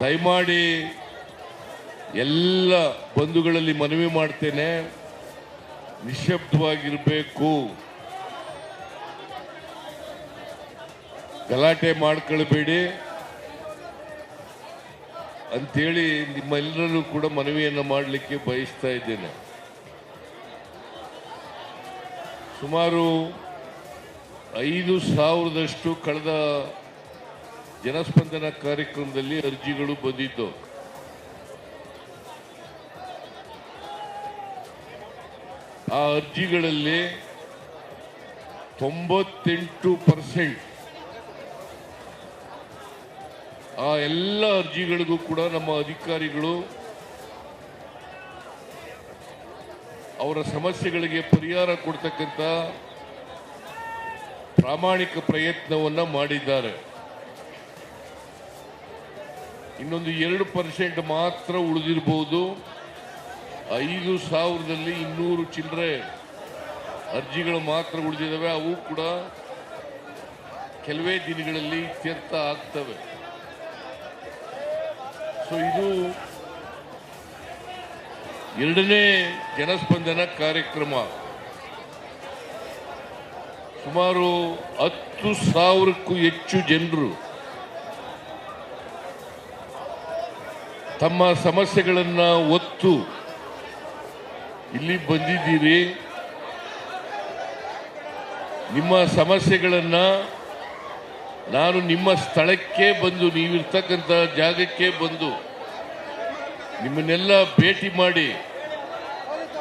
ದಯಮಾಡಿ ಎಲ್ಲ ಬಂಧುಗಳಲ್ಲಿ ಮನವಿ ಮಾಡ್ತೇನೆ, ನಿಶ್ಶಬ್ದವಾಗಿರಬೇಕು, ಗಲಾಟೆ ಮಾಡ್ಕೊಳ್ಬೇಡಿ ಅಂತೇಳಿ ನಿಮ್ಮೆಲ್ಲರೂ ಕೂಡ ಮನವಿಯನ್ನು ಮಾಡಲಿಕ್ಕೆ ಬಯಸ್ತಾ ಇದ್ದೇನೆ. ಸುಮಾರು 5,000ದಷ್ಟು ಕಳೆದ ಜನಸ್ಪಂದನ ಕಾರ್ಯಕ್ರಮದಲ್ಲಿ ಅರ್ಜಿಗಳು ಬಂದಿದ್ದು. ಆ ಅರ್ಜಿಗಳಲ್ಲಿ 98% ಆ ಎಲ್ಲ ಅರ್ಜಿಗಳಿಗೂ ಕೂಡ ನಮ್ಮ ಅಧಿಕಾರಿಗಳು ಅವರ ಸಮಸ್ಯೆಗಳಿಗೆ ಪರಿಹಾರ ಕೊಡ್ತಕ್ಕಂಥ ಪ್ರಾಮಾಣಿಕ ಪ್ರಯತ್ನವನ್ನ ಮಾಡಿದ್ದಾರೆ. ಇನ್ನೊಂದು 2% ಮಾತ್ರ ಉಳಿದಿರಬಹುದು. 5,000ದಲ್ಲಿ 200 ಚಿಲ್ಲರೆ ಅರ್ಜಿಗಳು ಮಾತ್ರ ಉಳಿದಿದ್ದಾವೆ. ಅವು ಕೂಡ ಕೆಲವೇ ದಿನಗಳಲ್ಲಿ ಇತ್ಯರ್ಥ ಆಗ್ತವೆ. ಸೊ ಇದು 2ನೇ ಜನಸ್ಪಂದನ ಕಾರ್ಯಕ್ರಮ. ಸುಮಾರು 10,000ಕ್ಕೂ ಹೆಚ್ಚು ಜನರು ತಮ್ಮ ಸಮಸ್ಯೆಗಳನ್ನ ಒತ್ತು ಇಲ್ಲಿ ಬಂದಿದ್ದೀರಿ. ನಿಮ್ಮ ಸಮಸ್ಯೆಗಳನ್ನ ನಾನು ನಿಮ್ಮ ಸ್ಥಳಕ್ಕೆ ಬಂದು, ನೀವಿರ್ತಕ್ಕಂಥ ಜಾಗಕ್ಕೆ ಬಂದು ನಿಮ್ಮನ್ನೆಲ್ಲ ಭೇಟಿ ಮಾಡಿ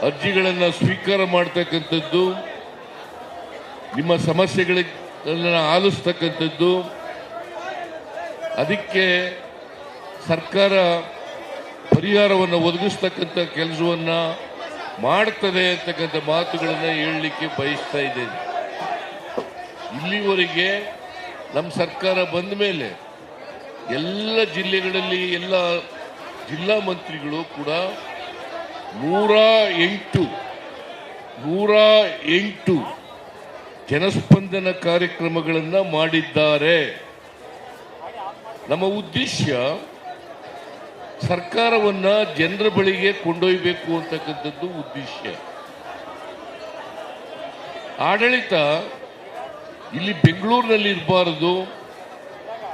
ಅರ್ಜಿಗಳನ್ನು ಸ್ವೀಕಾರ ಮಾಡ್ತಕ್ಕಂಥದ್ದು, ನಿಮ್ಮ ಸಮಸ್ಯೆಗಳನ್ನ ಆಲಿಸ್ತಕ್ಕಂಥದ್ದು. ಅದಕ್ಕೆ ಸರ್ಕಾರ ಪರಿಹಾರವನ್ನು ಒದಗಿಸ್ತಕ್ಕಂಥ ಕೆಲಸವನ್ನ ಮಾಡ್ತದೆ ಅಂತಕ್ಕಂಥ ಮಾತುಗಳನ್ನು ಹೇಳಲಿಕ್ಕೆ ಬಯಸ್ತಾ ಇದ್ದೇನೆ. ಇಲ್ಲಿವರೆಗೆ ನಮ್ಮ ಸರ್ಕಾರ ಬಂದ ಮೇಲೆ ಎಲ್ಲ ಜಿಲ್ಲೆಗಳಲ್ಲಿ ಎಲ್ಲ ಜಿಲ್ಲಾ ಮಂತ್ರಿಗಳು ಕೂಡ 108 ಜನಸ್ಪಂದನ ಕಾರ್ಯಕ್ರಮಗಳನ್ನು ಮಾಡಿದ್ದಾರೆ. ನಮ್ಮ ಉದ್ದೇಶ ಸರ್ಕಾರವನ್ನ ಜನರ ಬಳಿಗೆ ಕೊಂಡೊಯ್ಯಬೇಕು ಅಂತಕ್ಕಂಥದ್ದು ಉದ್ದೇಶ. ಆಡಳಿತ ಇಲ್ಲಿ ಬೆಂಗಳೂರಿನಲ್ಲಿ ಇರಬಾರದು,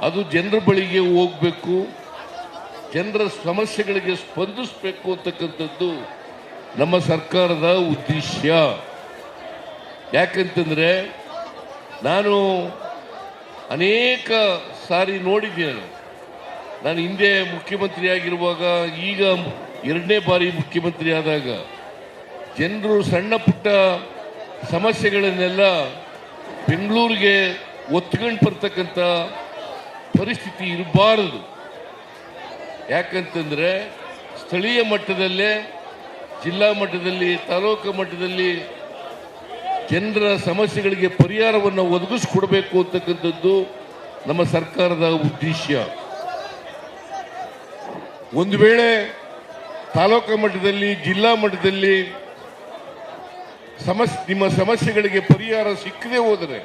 ಅದು ಜನರ ಬಳಿಗೆ ಹೋಗ್ಬೇಕು, ಜನರ ಸಮಸ್ಯೆಗಳಿಗೆ ಸ್ಪಂದಿಸಬೇಕು ಅಂತಕ್ಕಂಥದ್ದು ನಮ್ಮ ಸರ್ಕಾರದ ಉದ್ದೇಶ. ಯಾಕಂತಂದ್ರೆ ನಾನು ಅನೇಕ ಸಾರಿ ನೋಡಿದ್ದೇನೆ. ನಾನು ಹಿಂದೆ ಮುಖ್ಯಮಂತ್ರಿ ಆಗಿರುವಾಗ, ಈಗ 2ನೇ ಬಾರಿ ಮುಖ್ಯಮಂತ್ರಿ ಆದಾಗ ಜನರು ಸಣ್ಣ ಪುಟ್ಟ ಸಮಸ್ಯೆಗಳನ್ನೆಲ್ಲ ಬೆಂಗಳೂರಿಗೆ ಒತ್ಕೊಂಡು ಬರ್ತಕ್ಕಂಥ ಪರಿಸ್ಥಿತಿ ಇರಬಾರದು. ಯಾಕಂತಂದ್ರೆ ಸ್ಥಳೀಯ ಮಟ್ಟದಲ್ಲೇ, ಜಿಲ್ಲಾ ಮಟ್ಟದಲ್ಲಿ, ತಾಲೂಕು ಮಟ್ಟದಲ್ಲಿ ಜನರ ಸಮಸ್ಯೆಗಳಿಗೆ ಪರಿಹಾರವನ್ನು ಒದಗಿಸ್ಕೊಡ್ಬೇಕು ಅಂತಕ್ಕಂಥದ್ದು ನಮ್ಮ ಸರ್ಕಾರದ ಉದ್ದೇಶ. ಒಂದು ವೇಳೆ ತಾಲೂಕು ಮಟ್ಟದಲ್ಲಿ, ಜಿಲ್ಲಾ ಮಟ್ಟದಲ್ಲಿ ನಿಮ್ಮ ಸಮಸ್ಯೆಗಳಿಗೆ ಪರಿಹಾರ ಸಿಕ್ಕದೆ ಹೋದರೆ,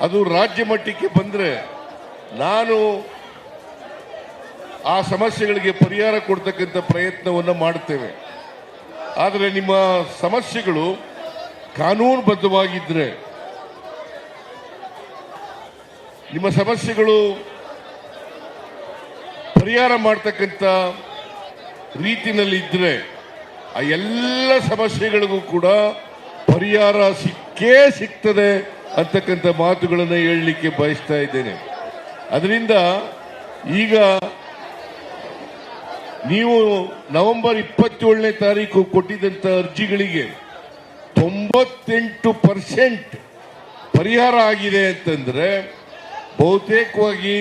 ಅದು ರಾಜ್ಯ ಮಟ್ಟಕ್ಕೆ ಬಂದರೆ ನಾನು ಆ ಸಮಸ್ಯೆಗಳಿಗೆ ಪರಿಹಾರ ಕೊಡ್ತಕ್ಕಂಥ ಪ್ರಯತ್ನವನ್ನು ಮಾಡ್ತೇವೆ. ಆದರೆ ನಿಮ್ಮ ಸಮಸ್ಯೆಗಳು ಕಾನೂನುಬದ್ಧವಾಗಿದ್ದರೆ, ನಿಮ್ಮ ಸಮಸ್ಯೆಗಳು ಪರಿಹಾರ ಮಾಡ್ತಕ್ಕಂಥ ರೀತಿಯಲ್ಲಿ ಇದ್ರೆ, ಆ ಎಲ್ಲ ಸಮಸ್ಯೆಗಳಿಗೂ ಕೂಡ ಪರಿಹಾರ ಸಿಕ್ಕೇ ಸಿಗ್ತದೆ ಅಂತಕ್ಕಂಥ ಮಾತುಗಳನ್ನು ಹೇಳಲಿಕ್ಕೆ ಬಯಸ್ತಾ ಇದ್ದೇನೆ. ಅದರಿಂದ ಈಗ ನೀವು ನವೆಂಬರ್ 27ನೇ ತಾರೀಕು ಕೊಟ್ಟಿದ್ದಂಥ ಅರ್ಜಿಗಳಿಗೆ 98% ಪರಿಹಾರ ಆಗಿದೆ ಅಂತಂದ್ರೆ, ಬಹುತೇಕವಾಗಿ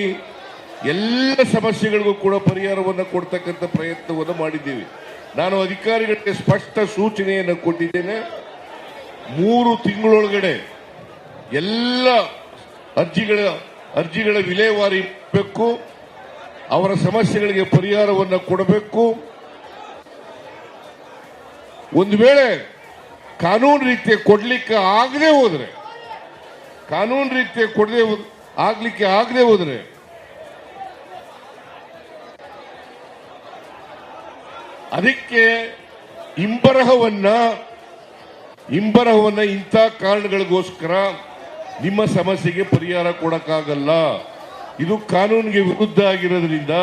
ಎಲ್ಲ ಸಮಸ್ಯೆಗಳಿಗೂ ಕೂಡ ಪರಿಹಾರವನ್ನು ಕೊಡ್ತಕ್ಕಂಥ ಪ್ರಯತ್ನವನ್ನು ಮಾಡಿದ್ದೀವಿ. ನಾನು ಅಧಿಕಾರಿಗಳಿಗೆ ಸ್ಪಷ್ಟ ಸೂಚನೆಯನ್ನು ಕೊಟ್ಟಿದ್ದೇನೆ. 3 ತಿಂಗಳೊಳಗಡೆ ಎಲ್ಲ ಅರ್ಜಿಗಳ ವಿಲೇವಾರಿ ಬೇಕು, ಅವರ ಸಮಸ್ಯೆಗಳಿಗೆ ಪರಿಹಾರವನ್ನು ಕೊಡಬೇಕು. ಒಂದು ವೇಳೆ ಕಾನೂನು ರೀತಿಯ ಕೊಡ್ಲಿಕ್ಕೆ ಆಗದೆ ಹೋದ್ರೆ, ಆಗ್ಲಿಕ್ಕೆ ಆಗದೆ ಹೋದ್ರೆ ಅದಕ್ಕೆ ಇಂಬರಹವನ್ನ ಇಂಥ ಕಾರಣಗಳಿಗೋಸ್ಕರ ನಿಮ್ಮ ಸಮಸ್ಯೆಗೆ ಪರಿಹಾರ ಕೊಡಕ್ಕಾಗಲ್ಲ. ಇದು ಕಾನೂನಿಗೆ ವಿರುದ್ಧ ಆಗಿರೋದ್ರಿಂದ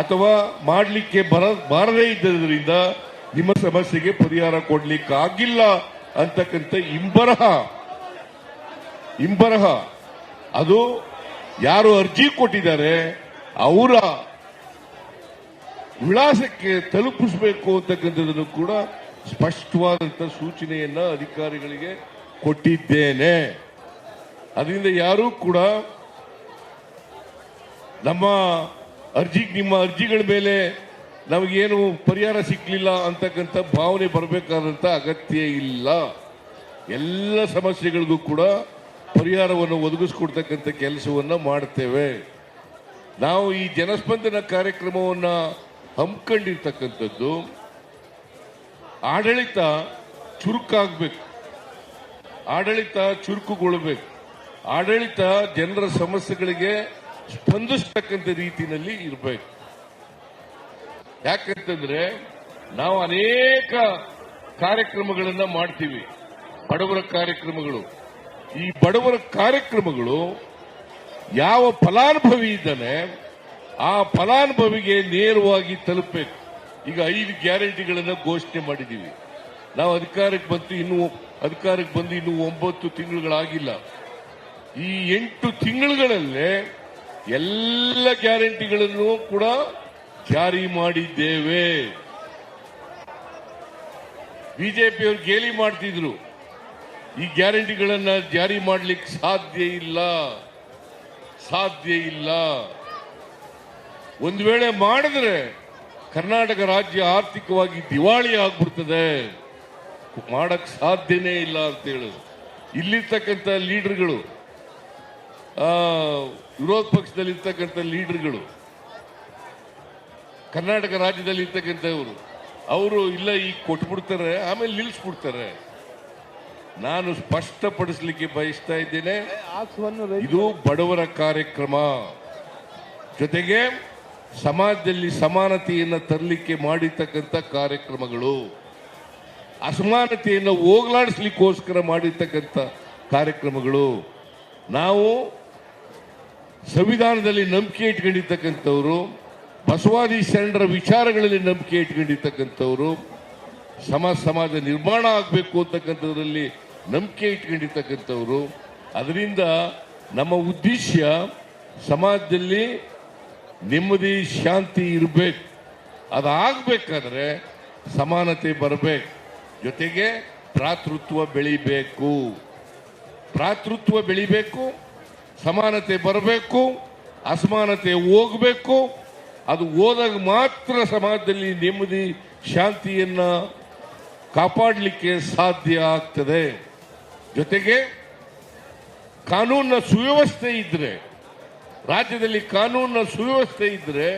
ಅಥವಾ ಮಾಡಲಿಕ್ಕೆ ಬಾರದೇ ಇದ್ದರಿಂದ ನಿಮ್ಮ ಸಮಸ್ಯೆಗೆ ಪರಿಹಾರ ಕೊಡ್ಲಿಕ್ಕಾಗಿಲ್ಲ ಅಂತಕ್ಕಂಥ ಇಂಬರಹ ಅದು ಯಾರು ಅರ್ಜಿ ಕೊಟ್ಟಿದ್ದಾರೆ ಅವರ ವಿಳಾಸಕ್ಕೆ ತಲುಪಿಸಬೇಕು ಅಂತಕ್ಕಂಥದ್ದನ್ನು ಕೂಡ ಸ್ಪಷ್ಟವಾದಂತಹ ಸೂಚನೆಯನ್ನ ಅಧಿಕಾರಿಗಳಿಗೆ ಕೊಟ್ಟಿದ್ದೇನೆ. ಅದರಿಂದ ಯಾರೂ ಕೂಡ ನಿಮ್ಮ ಅರ್ಜಿಗಳ ಮೇಲೆ ನಮಗೇನು ಪರಿಹಾರ ಸಿಕ್ಕಲಿಲ್ಲ ಅಂತಕ್ಕಂಥ ಭಾವನೆ ಬರಬೇಕಾದಂತ ಅಗತ್ಯ ಇಲ್ಲ. ಎಲ್ಲ ಸಮಸ್ಯೆಗಳಿಗೂ ಕೂಡ ಪರಿಹಾರವನ್ನು ಒದಗಿಸ್ಕೊಡ್ತಕ್ಕಂಥ ಕೆಲಸವನ್ನ ಮಾಡ್ತೇವೆ. ನಾವು ಈ ಜನಸ್ಪಂದನ ಕಾರ್ಯಕ್ರಮವನ್ನ ಹಮ್ಮಿಕೊಂಡಿರ್ತಕ್ಕಂಥದ್ದು ಆಡಳಿತ ಚುರುಕಾಗಬೇಕು, ಆಡಳಿತ ಚುರುಕುಗೊಳ್ಳಬೇಕು, ಆಡಳಿತ ಜನರ ಸಮಸ್ಯೆಗಳಿಗೆ ಸ್ಪಂದಿಸ್ತಕ್ಕಂಥ ರೀತಿಯಲ್ಲಿ ಇರಬೇಕು. ಯಾಕಂತಂದ್ರೆ ನಾವು ಅನೇಕ ಕಾರ್ಯಕ್ರಮಗಳನ್ನ ಮಾಡ್ತೀವಿ, ಬಡವರ ಕಾರ್ಯಕ್ರಮಗಳು. ಈ ಬಡವರ ಕಾರ್ಯಕ್ರಮಗಳು ಯಾವ ಫಲಾನುಭವಿ ಇದ್ದಾನೆ ಆ ಫಲಾನುಭವಿಗೆ ನೇರವಾಗಿ ತಲುಪಬೇಕು. ಈಗ 5 ಗ್ಯಾರಂಟಿಗಳನ್ನು ಘೋಷಣೆ ಮಾಡಿದ್ದೀವಿ. ನಾವು ಅಧಿಕಾರಕ್ಕೆ ಬಂದು ಇನ್ನೂ 9 ತಿಂಗಳುಗಳಾಗಿಲ್ಲ. ಈ 8 ತಿಂಗಳುಗಳಲ್ಲೇ ಎಲ್ಲ ಗ್ಯಾರಂಟಿಗಳನ್ನು ಕೂಡ ಜಾರಿ ಮಾಡಿದ್ದೇವೆ. ಬಿಜೆಪಿಯವರು ಗೇಲಿ ಮಾಡ್ತಿದ್ರು, ಈ ಗ್ಯಾರಂಟಿಗಳನ್ನ ಜಾರಿ ಮಾಡಲಿಕ್ಕೆ ಸಾಧ್ಯ ಇಲ್ಲ. ಒಂದು ವೇಳೆ ಮಾಡಿದ್ರೆ ಕರ್ನಾಟಕ ರಾಜ್ಯ ಆರ್ಥಿಕವಾಗಿ ದಿವಾಳಿ ಆಗ್ಬಿಡ್ತದೆ, ಮಾಡಕ್ ಸಾಧ್ಯನೇ ಇಲ್ಲ ಅಂತ ಹೇಳೋದು. ಇಲ್ಲಿರ್ತಕ್ಕಂಥ ಲೀಡರ್ಗಳು, ವಿರೋಧ ಪಕ್ಷದಲ್ಲಿರ್ತಕ್ಕಂಥ ಲೀಡರ್ಗಳು, ಕರ್ನಾಟಕ ರಾಜ್ಯದಲ್ಲಿ ಇರ್ತಕ್ಕಂಥವರು, ಅವರು ಇಲ್ಲ ಈಗ ಕೊಟ್ಬಿಡ್ತಾರೆ ಆಮೇಲೆ ನಿಲ್ಲಿಸ್ಬಿಡ್ತಾರೆ. ನಾನು ಸ್ಪಷ್ಟಪಡಿಸಲಿಕ್ಕೆ ಬಯಸ್ತಾ ಇದ್ದೇನೆ, ಇದು ಬಡವರ ಕಾರ್ಯಕ್ರಮ. ಜೊತೆಗೆ ಸಮಾಜದಲ್ಲಿ ಸಮಾನತೆಯನ್ನು ತರಲಿಕ್ಕೆ ಮಾಡಿರ್ತಕ್ಕಂಥ ಕಾರ್ಯಕ್ರಮಗಳು, ಅಸಮಾನತೆಯನ್ನು ಹೋಗಲಾಡಿಸ್ಲಿಕ್ಕೋಸ್ಕರ ಮಾಡಿರ್ತಕ್ಕಂಥ ಕಾರ್ಯಕ್ರಮಗಳು. ನಾವು ಸಂವಿಧಾನದಲ್ಲಿ ನಂಬಿಕೆ ಇಟ್ಕೊಂಡಿರ್ತಕ್ಕಂಥವ್ರು, ಬಸವಾದಿ ಶರಣರ ವಿಚಾರಗಳಲ್ಲಿ ನಂಬಿಕೆ ಇಟ್ಕೊಂಡಿರ್ತಕ್ಕಂಥವ್ರು, ಸಮಾಜ ನಿರ್ಮಾಣ ಆಗಬೇಕು ಅಂತಕ್ಕಂಥದ್ರಲ್ಲಿ ನಂಬಿಕೆ ಇಟ್ಕೊಂಡಿರ್ತಕ್ಕಂಥವ್ರು. ಅದರಿಂದ ನಮ್ಮ ಉದ್ದೇಶ ಸಮಾಜದಲ್ಲಿ ನೆಮ್ಮದಿ ಶಾಂತಿ ಇರಬೇಕು. ಅದಾಗಬೇಕಾದ್ರೆ ಸಮಾನತೆ ಬರಬೇಕು, ಜೊತೆಗೆ ಭ್ರಾತೃತ್ವ ಬೆಳಿಬೇಕು, ಸಮಾನತೆ ಬರಬೇಕು, ಅಸಮಾನತೆ ಹೋಗಬೇಕು. ಅದು ಹೋದಾಗ ಮಾತ್ರ ಸಮಾಜದಲ್ಲಿ ನೆಮ್ಮದಿ ಶಾಂತಿಯನ್ನ ಕಾಪಾಡಲಿಕ್ಕೆ ಸಾಧ್ಯ ಆಗ್ತದೆ. ಜೊತೆಗೆ ಕಾನೂನಿನ ಸುವ್ಯವಸ್ಥೆ ಇದ್ರೆ, ರಾಜ್ಯದಲ್ಲಿ ಕಾನೂನಿನ ಸುವ್ಯವಸ್ಥೆ ಇದ್ರೆ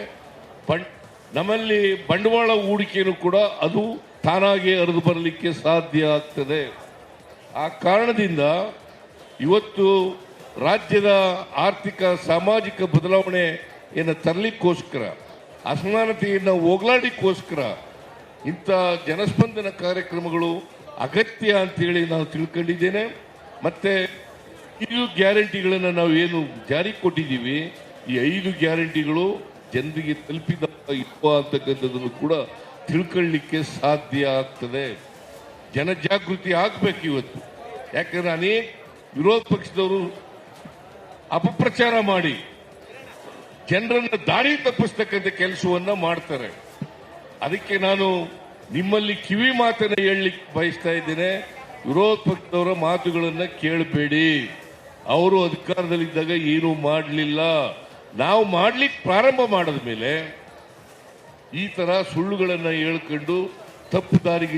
ನಮ್ಮಲ್ಲಿ ಬಂಡವಾಳ ಹೂಡಿಕೆಯೂ ಕೂಡ ಅದು ತಾನಾಗಿ ಹರಿದು ಬರಲಿಕ್ಕೆ ಸಾಧ್ಯ ಆಗ್ತದೆ. ಆ ಕಾರಣದಿಂದ ಇವತ್ತು ರಾಜ್ಯದ ಆರ್ಥಿಕ ಸಾಮಾಜಿಕ ಬದಲಾವಣೆಯನ್ನು ತರಲಿಕ್ಕೋಸ್ಕರ, ಅಸಮಾನತೆಯನ್ನು ಹೋಗಲಾಡಿಕ್ಕೋಸ್ಕರ ಇಂಥ ಜನಸ್ಪಂದನ ಕಾರ್ಯಕ್ರಮಗಳು ಅಗತ್ಯ ಅಂತೇಳಿ ನಾನು ತಿಳ್ಕೊಂಡಿದ್ದೇನೆ. ಮತ್ತೆ 5 ಗ್ಯಾರಂಟಿಗಳನ್ನು ನಾವು ಏನು ಜಾರಿ ಕೊಟ್ಟಿದ್ದೀವಿ, ಈ 5 ಗ್ಯಾರಂಟಿಗಳು ಜನರಿಗೆ ತಲುಪಿದ ಇಲ್ವಾ ಅಂತಕ್ಕಂಥದ್ದನ್ನು ಕೂಡ ತಿಳ್ಕೊಳ್ಳಿಕ್ಕೆ ಸಾಧ್ಯ ಆಗ್ತದೆ. ಜನಜಾಗೃತಿ ಆಗ್ಬೇಕು ಇವತ್ತು. ಯಾಕಂದ್ರೆ ಅನೇಕ ವಿರೋಧ ಪಕ್ಷದವರು ಅಪಪ್ರಚಾರ ಮಾಡಿ ಜನರನ್ನ ದಾರಿ ತಪ್ಪಿಸ್ತಕ್ಕಂಥ ಕೆಲಸವನ್ನ ಮಾಡ್ತಾರೆ. ಅದಕ್ಕೆ ನಾನು ನಿಮ್ಮಲ್ಲಿ ಕಿವಿ ಮಾತನ್ನ ಹೇಳಲಿಕ್ಕೆ ಬಯಸ್ತಾ ಇದ್ದೇನೆ, ವಿರೋಧ ಪಕ್ಷದವರ ಮಾತುಗಳನ್ನ ಕೇಳಬೇಡಿ. ಅವರು ಅಧಿಕಾರದಲ್ಲಿದ್ದಾಗ ಏನೂ ಮಾಡಲಿಲ್ಲ. ನಾವು ಮಾಡ್ಲಿಕ್ಕೆ ಪ್ರಾರಂಭ ಮಾಡಿದ ಮೇಲೆ ಈ ತರ ಸುಳ್ಳುಗಳನ್ನ ಹೇಳ್ಕೊಂಡು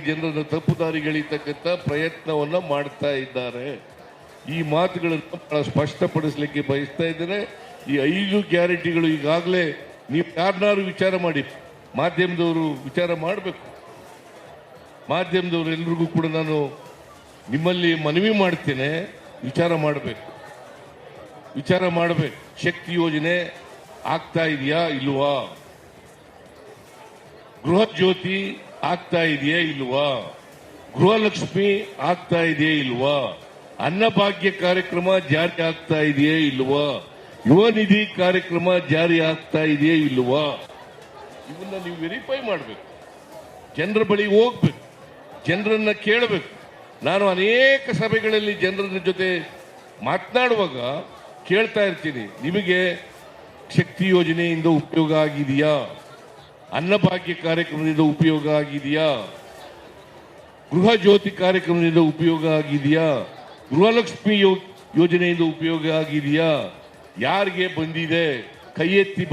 ಜನರನ್ನು ತಪ್ಪು ದಾರಿಗೆ ಎಳಿತಕ್ಕಂಥ ಪ್ರಯತ್ನವನ್ನ ಮಾಡ್ತಾ ಇದ್ದಾರೆ. ಈ ಮಾತುಗಳನ್ನು ಬಹಳ ಸ್ಪಷ್ಟಪಡಿಸಲಿಕ್ಕೆ ಬಯಸ್ತಾ ಇದ್ದೇನೆ. ಈ 5 ಗ್ಯಾರಂಟಿಗಳು ಈಗಾಗಲೇ ನೀವು ಯಾರನ್ನಾರು ವಿಚಾರ ಮಾಡಿ, ಮಾಧ್ಯಮದವರು ವಿಚಾರ ಮಾಡಬೇಕು. ಮಾಧ್ಯಮದವರು ಎಲ್ರಿಗೂ ಕೂಡ ನಾನು ನಿಮ್ಮಲ್ಲಿ ಮನವಿ ಮಾಡ್ತೇನೆ, ವಿಚಾರ ಮಾಡಬೇಕು. ಶಕ್ತಿ ಯೋಜನೆ ಆಗ್ತಾ ಇದೆಯಾ ಇಲ್ವಾ? ಗೃಹ ಜ್ಯೋತಿ ಆಗ್ತಾ ಇದೆಯೇ ಇಲ್ವಾ? ಗೃಹಲಕ್ಷ್ಮಿ ಆಗ್ತಾ ಇದೆಯೇ ಇಲ್ವಾ? ಅನ್ನಭಾಗ್ಯ ಕಾರ್ಯಕ್ರಮ ಜಾರಿ ಆಗ್ತಾ ಇದೆಯೇ ಇಲ್ವಾ? ಯುವ ನಿಧಿ ಕಾರ್ಯಕ್ರಮ ಜಾರಿ ಆಗ್ತಾ ಇದೆಯೇ ಇಲ್ವಾ? ಇವನ್ನ ನೀವು ವೆರಿಫೈ ಮಾಡಬೇಕು. ಜನರ ಬಳಿ ಹೋಗ್ಬೇಕು, ಜನರನ್ನ ಕೇಳಬೇಕು. ನಾನು ಅನೇಕ ಸಭೆಗಳಲ್ಲಿ ಜನರ ಜೊತೆ ಮಾತನಾಡುವಾಗ ಕೇಳ್ತಾ ಇರ್ತೀನಿ, ನಿಮಗೆ ಶಕ್ತಿ ಯೋಜನೆಯಿಂದ ಉಪಯೋಗ ಆಗಿದೆಯಾ? ಅನ್ನಭಾಗ್ಯ ಕಾರ್ಯಕ್ರಮದಿಂದ ಉಪಯೋಗ ಆಗಿದೆಯಾ? ಗೃಹ ಜ್ಯೋತಿ ಕಾರ್ಯಕ್ರಮದಿಂದ ಉಪಯೋಗ ಆಗಿದೆಯಾ? ಗೃಹಲಕ್ಷ್ಮಿ ಯೋಜನೆಯಿಂದ ಉಪಯೋಗ ಆಗಿದೆಯಾ? ಯಾರಿಗೆ ಬಂದಿದೆ? ಕೈ ಎತ್ತಿ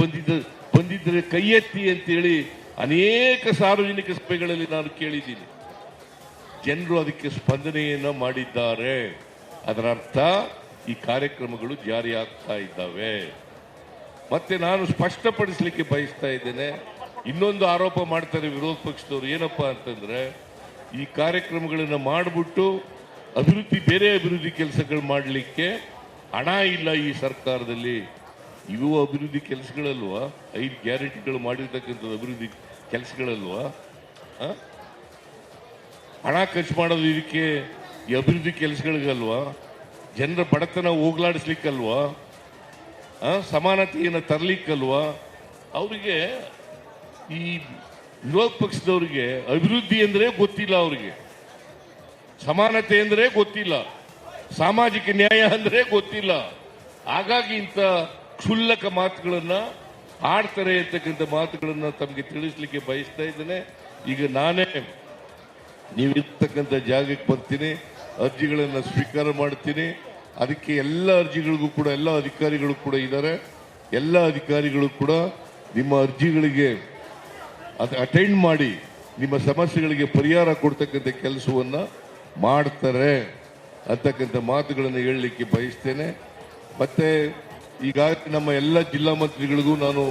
ಬಂದಿದ್ದರೆ ಕೈ ಎತ್ತಿ ಅಂತೇಳಿ ಅನೇಕ ಸಾರ್ವಜನಿಕ ಸಭೆಗಳಲ್ಲಿ ನಾನು ಕೇಳಿದ್ದೀನಿ. ಜನರು ಅದಕ್ಕೆ ಸ್ಪಂದನೆಯನ್ನ ಮಾಡಿದ್ದಾರೆ. ಅದರ ಅರ್ಥ ಈ ಕಾರ್ಯಕ್ರಮಗಳು ಜಾರಿ ಆಗ್ತಾ ಇದ್ದಾವೆ. ಮತ್ತೆ ನಾನು ಸ್ಪಷ್ಟಪಡಿಸಲಿಕ್ಕೆ ಬಯಸ್ತಾ ಇದ್ದೇನೆ, ಇನ್ನೊಂದು ಆರೋಪ ಮಾಡ್ತಾರೆ ವಿರೋಧ ಪಕ್ಷದವರು. ಏನಪ್ಪಾ ಅಂತಂದ್ರೆ, ಈ ಕಾರ್ಯಕ್ರಮಗಳನ್ನು ಮಾಡಿಬಿಟ್ಟು ಬೇರೆ ಅಭಿವೃದ್ಧಿ ಕೆಲಸಗಳು ಮಾಡಲಿಕ್ಕೆ ಹಣ ಇಲ್ಲ ಈ ಸರ್ಕಾರದಲ್ಲಿ. ಇವು ಅಭಿವೃದ್ಧಿ ಕೆಲಸಗಳಲ್ವಾ? 5 ಗ್ಯಾರಂಟಿಗಳು ಮಾಡಿರ್ತಕ್ಕಂಥ ಅಭಿವೃದ್ಧಿ ಕೆಲಸಗಳಲ್ವಾ? ಹಣ ಖರ್ಚು ಮಾಡೋದು ಇದಕ್ಕೆ ಈ ಅಭಿವೃದ್ಧಿ ಕೆಲಸಗಳಿಗಲ್ವಾ? ಜನರ ಬಡತನ ಹೋಗ್ಲಾಡಿಸ್ಲಿಕ್ಕಲ್ವಾ? ಸಮಾನತೆಯನ್ನು ತರಲಿಕ್ಕಲ್ವಾ? ಅವರಿಗೆ, ಈ ವಿರೋಧ ಪಕ್ಷದವರಿಗೆ ಅಭಿವೃದ್ಧಿ ಅಂದ್ರೆ ಗೊತ್ತಿಲ್ಲ, ಅವರಿಗೆ ಸಮಾನತೆ ಅಂದ್ರೆ ಗೊತ್ತಿಲ್ಲ, ಸಾಮಾಜಿಕ ನ್ಯಾಯ ಅಂದ್ರೆ ಗೊತ್ತಿಲ್ಲ. ಹಾಗಾಗಿ ಇಂಥ ಕ್ಷುಲ್ಲಕ ಮಾತುಗಳನ್ನ ಆಡ್ತಾರೆ ಅಂತಕ್ಕಂಥ ಮಾತುಗಳನ್ನ ತಮಗೆ ತಿಳಿಸ್ಲಿಕ್ಕೆ ಬಯಸ್ತಾ ಇದ್ದೇನೆ. ಈಗ ನಾನೇ ನೀವಿರ್ತಕ್ಕಂಥ ಜಾಗಕ್ಕೆ ಬರ್ತೀನಿ, ಅರ್ಜಿಗಳನ್ನು ಸ್ವೀಕಾರ ಮಾಡ್ತೀನಿ. ಅದಕ್ಕೆ ಎಲ್ಲ ಅರ್ಜಿಗಳಿಗೂ ಕೂಡ ಎಲ್ಲ ಅಧಿಕಾರಿಗಳು ಕೂಡ ಇದ್ದಾರೆ. ಎಲ್ಲ ಅಧಿಕಾರಿಗಳು ಕೂಡ ನಿಮ್ಮ ಅರ್ಜಿಗಳಿಗೆ ಅಟೆಂಡ್ ಮಾಡಿ ನಿಮ್ಮ ಸಮಸ್ಯೆಗಳಿಗೆ ಪರಿಹಾರ ಕೊಡ್ತಕ್ಕಂಥ ಕೆಲಸವನ್ನ ಮಾಡ್ತಾರೆ ಅಂತಕ್ಕಂಥ ಮಾತುಗಳನ್ನು ಹೇಳಲಿಕ್ಕೆ ಬಯಸ್ತೇನೆ. ಮತ್ತೆ ಈಗಾಗಲೇ ನಮ್ಮ ಎಲ್ಲ ಜಿಲ್ಲಾ ಮಂತ್ರಿಗಳಿಗೂ ನಾನು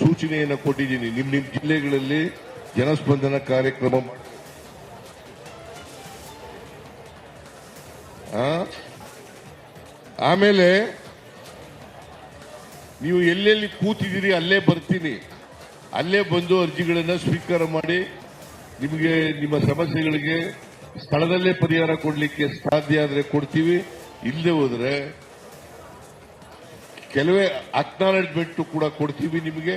ಸೂಚನೆಯನ್ನು ಕೊಟ್ಟಿದ್ದೀನಿ, ನಿಮ್ಮ ಜಿಲ್ಲೆಗಳಲ್ಲಿ ಜನಸ್ಪಂದನ ಕಾರ್ಯಕ್ರಮ ಮಾಡಿ. ಆಮೇಲೆ ನೀವು ಎಲ್ಲೆಲ್ಲಿ ಕೂತಿದ್ದೀರಿ ಅಲ್ಲೇ ಬರ್ತೀನಿ, ಅಲ್ಲೇ ಬಂದು ಅರ್ಜಿಗಳನ್ನು ಸ್ವೀಕಾರ ಮಾಡಿ ನಿಮಗೆ ನಿಮ್ಮ ಸಮಸ್ಯೆಗಳಿಗೆ ಸ್ಥಳದಲ್ಲೇ ಪರಿಹಾರ ಕೊಡಲಿಕ್ಕೆ ಸಾಧ್ಯ ಆದರೆ ಕೊಡ್ತೀವಿ. ಇಲ್ಲದೆ ಹೋದ್ರೆ ಕೆಲವೇ ಅಕ್ನಾಲೆಜ್ಮೆಂಟ್ ಕೂಡ ಕೊಡ್ತೀವಿ ನಿಮಗೆ.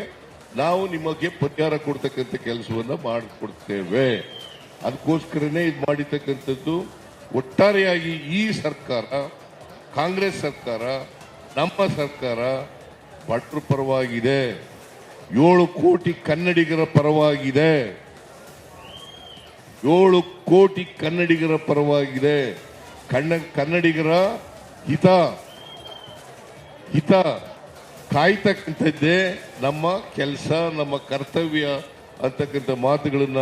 ನಾವು ನಿಮಗೆ ಪರಿಹಾರ ಕೊಡ್ತಕ್ಕಂಥ ಕೆಲಸವನ್ನ ಮಾಡಿಕೊಡ್ತೇವೆ. ಅದಕ್ಕೋಸ್ಕರನೇ ಇದು ಮಾಡಿರ್ತಕ್ಕಂಥದ್ದು. ಒಟ್ಟಾರೆಯಾಗಿ ಈ ಸರ್ಕಾರ, ಕಾಂಗ್ರೆಸ್ ಸರ್ಕಾರ, ನಮ್ಮ ಸರ್ಕಾರ ಬಡವರ ಪರವಾಗಿದೆ, 7 ಕೋಟಿ ಕನ್ನಡಿಗರ ಪರವಾಗಿದೆ, 7 ಕೋಟಿ ಕನ್ನಡಿಗರ ಪರವಾಗಿದೆ. ಕನ್ನಡಿಗರ ಹಿತ ಕಾಯ್ತಕ್ಕಂಥದ್ದೇ ನಮ್ಮ ಕೆಲಸ, ನಮ್ಮ ಕರ್ತವ್ಯ ಅಂತಕ್ಕಂಥ ಮಾತುಗಳನ್ನ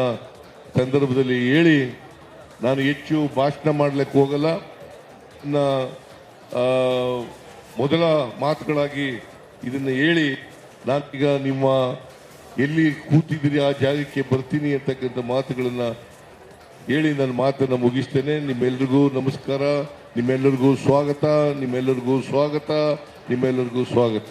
ಸಂದರ್ಭದಲ್ಲಿ ಹೇಳಿ ನಾನು ಹೆಚ್ಚು ಭಾಷಣ ಮಾಡಲಿಕ್ಕೆ ಹೋಗಲ್ಲ. ಮೊದಲ ಮಾತುಗಳಾಗಿ ಇದನ್ನು ಹೇಳಿ ನಾನೀಗ ನಿಮ್ಮ ಎಲ್ಲಿ ಕೂತಿದ್ದೀರಿ ಆ ಜಾಗಕ್ಕೆ ಬರ್ತೀನಿ ಅಂತಕ್ಕಂಥ ಮಾತುಗಳನ್ನ ಹೇಳಿ ನನ್ನ ಮಾತನ್ನು ಮುಗಿಸ್ತೇನೆ. ನಿಮ್ಮೆಲ್ಲರಿಗೂ ನಮಸ್ಕಾರ, ನಿಮ್ಮೆಲ್ಲರಿಗೂ ಸ್ವಾಗತ, ನಿಮ್ಮೆಲ್ಲರಿಗೂ ಸ್ವಾಗತ, ನಿಮ್ಮೆಲ್ಲರಿಗೂ ಸ್ವಾಗತ.